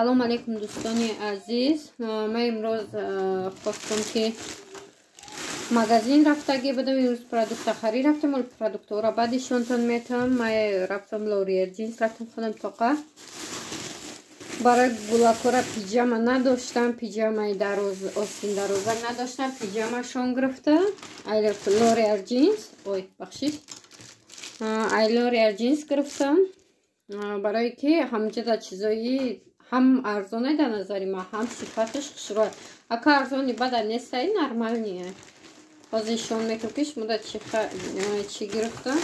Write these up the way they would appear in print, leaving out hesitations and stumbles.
салом алейкум дӯстони азиз. ман имрӯз хостам ки магазин рафтагӣ будам. имрӯз продукта харид рафтам. продуктаҳоро баъд ишонтон метавам. ман рафтам лориер джинс рафтам хонам тоқа. барои гулакора пиҷама надоштам, пиҷамаи остин дароза надоштам, пиҷамашон гирифтам. лориер джинс, ой бахшиш, лориер джинс гирифтам, барое ки ҳамҷада чизои ҳам арзоне дар назари ман, ҳам сифаташ хушрӯ. ака арзони бада нестаи нормалния. ҳозир ишон мекунам ки шумода чӣ гирифтам.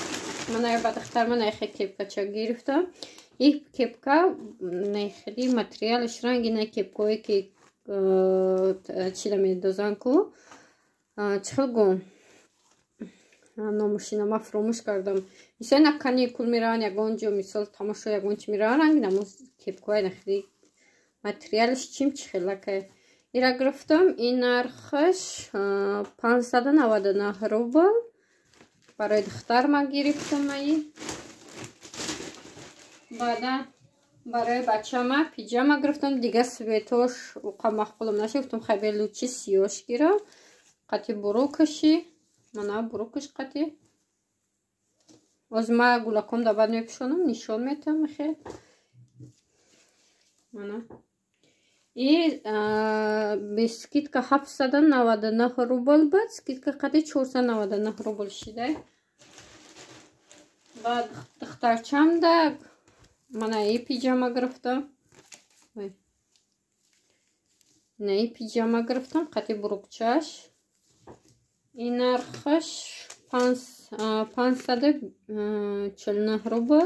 ман ба духтар ман хе кепкача гирифтам. ин кепка хеле материалаш ранги на кепкое ки чида медозан ку чихелгон номушина ма фуромӯш кардам. мисол на каникул мераванд ягон ҷо, мисол тамошо ягон чи мераванд, ранги намо кепкаи нахли материалш чим чихелакай. ира гирифтам. ин нархаш 599 рубл. барои духтар ман гирифтам. баъдан барои бачама пиҷама гирифтам. дига светош уқа махқулам нашид. гуфтам хайбе лучи сиёш гирам. қати бурукаши мана бурукаш қати озма гулаком да бад мепӯшонам, нишон метавам. хел мана и скидка 799 рубл буд. скидка қати 499 рубл шидай. баъд духтарчамда мана и пиҷама гирифтам. и пиҷама гирифтам қати бурукчаш. ин нархаш 549 рубл.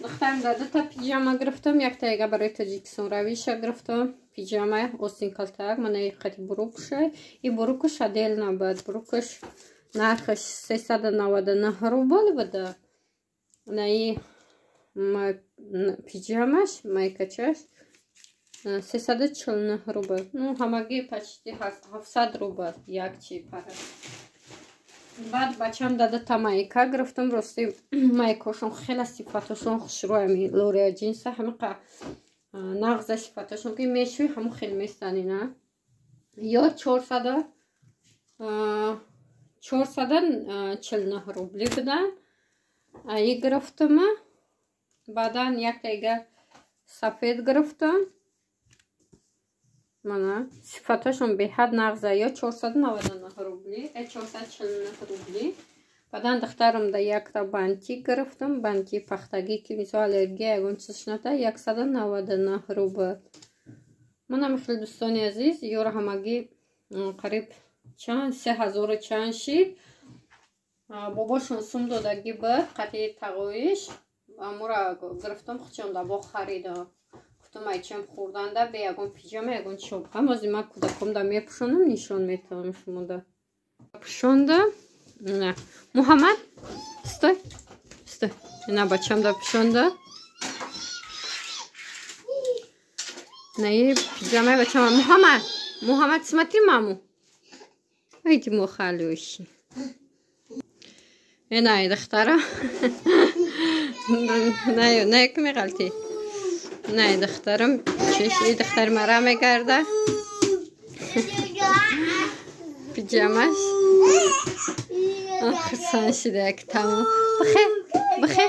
духтарам да дута пиҷама гирифтам. яктаига барои таҷикистон равиша гирифтам. пиҷама остин калтак. мана қати бурукша. и бурукаш отдельно буд. бурукаш нархаш 399 рубл буда. наи пиҷамаш майкачаш 349 рубл. ну ҳамаги почти 700 рубл як чи пара. баъд бачам дада та майка гирифтам. рости майкашон хеле сифаташон хушрӯями лориер джинса ҳамақа нағза сифаташон ки мешӯи ҳамо хел местанина. ё 449 рубли будан. ай гирифтам. баъдан яктаига сафед гирифтам. мана сифаташон беҳад нағза. ё 499 рубли, 449 рубли. баъдан духтарам да якта банти гирифтам. банти пахтагӣ ки мисол аллергия ягон чиз шуната 199 рубл. мана михел дӯстони азиз, ёро ҳамагӣ қариб чанд 3000 чанд шид. бобошон сум додагӣ буд қати тағоиш. амура гирифтам хучам да бо харидам. гуфтам айчам хӯрданда бе ягон пиҷама ягон чоб. ҳамози ман кӯдакам да мепӯшонам, нишон метавам шумода. пӯшондам. на муҳаммад стой стой. ина бачам да пӯшонда. наи пиҷамаи бачама муҳаммад смотри маму. айди мо халёши. ина духтара. на як меғалти. на духтарам чеши духтар мара мегарда. пиҷамаш охирсан шида як тамом. бахе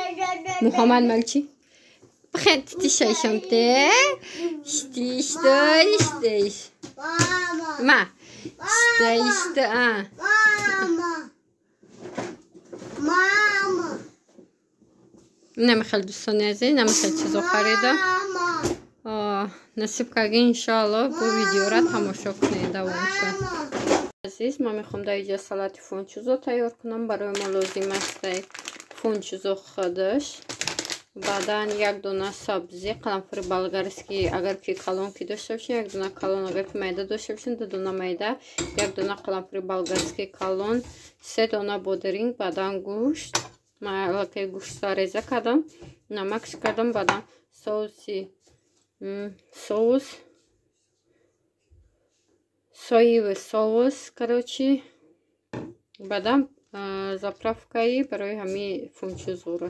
муҳаммад малчи бахе титишайшамте штиш ма штишта намехел дӯстони азиз, намехел чизо харида. насиб карги иншоалло бу видеора тамошо кунед. давом шуд. азиз, ман мехоҳам дар иҷа салати фунчузо тайёр кунам. барои мо лозим аст фунчузо худаш. баъдан як дона сабзи қаламфури болгарский, агар ки калон ки дошта бошин як дона калон, агар ки майда дошта бошин 2 дона майда, як дона қаламфури болгарский калон, 3 дона бодиринг, баъдан гӯшт. ман аллакай гӯштро реза кардам, намак кардам. баъдан соевый соус короче. баъдан заправкаи барои ҳамаи фунчузоро.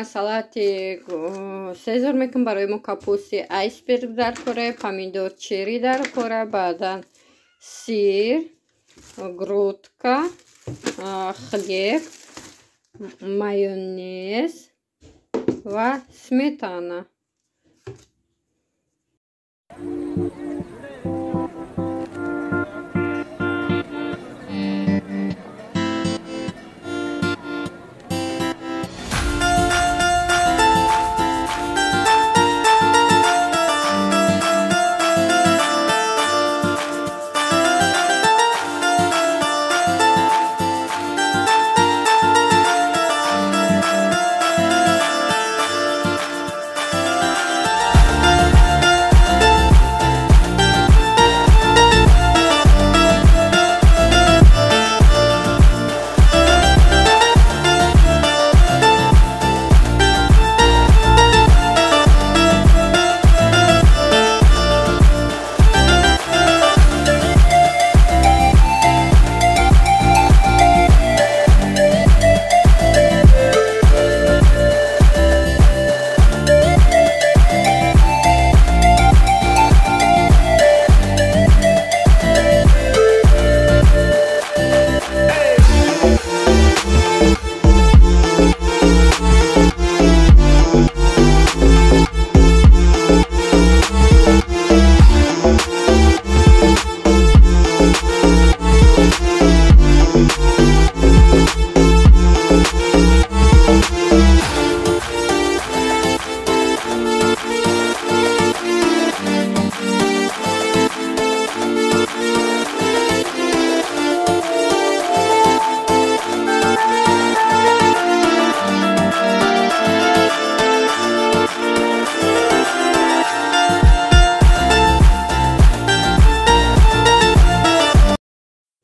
салати сезар мекунем, барои мо капусти айсберг дар кора, помидор чери дар кора, баъдан сир, грудка, хлеб, майонез ва сметана.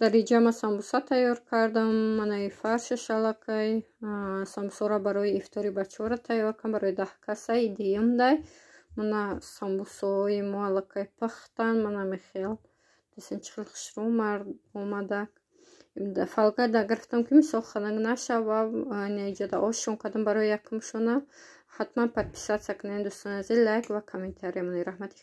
дар инҷа ман самбуса тайёр кардам. Манаи фарши шалакай самбусаро барои ифтори бачаҳоро тайёр кардам, барои 10 каса идиям дай. Мана самбусаҳои мо аллакай пахтан, мана мехел дисен чихел хушрӯ омадак. Фалка да гирифтам ки мисол ханак нашава. Инҷа да ошон кардам барои якум шона. Ҳатман подписаться кунед, дӯстони азиз, лайк ва комментария мунӣ. Раҳмати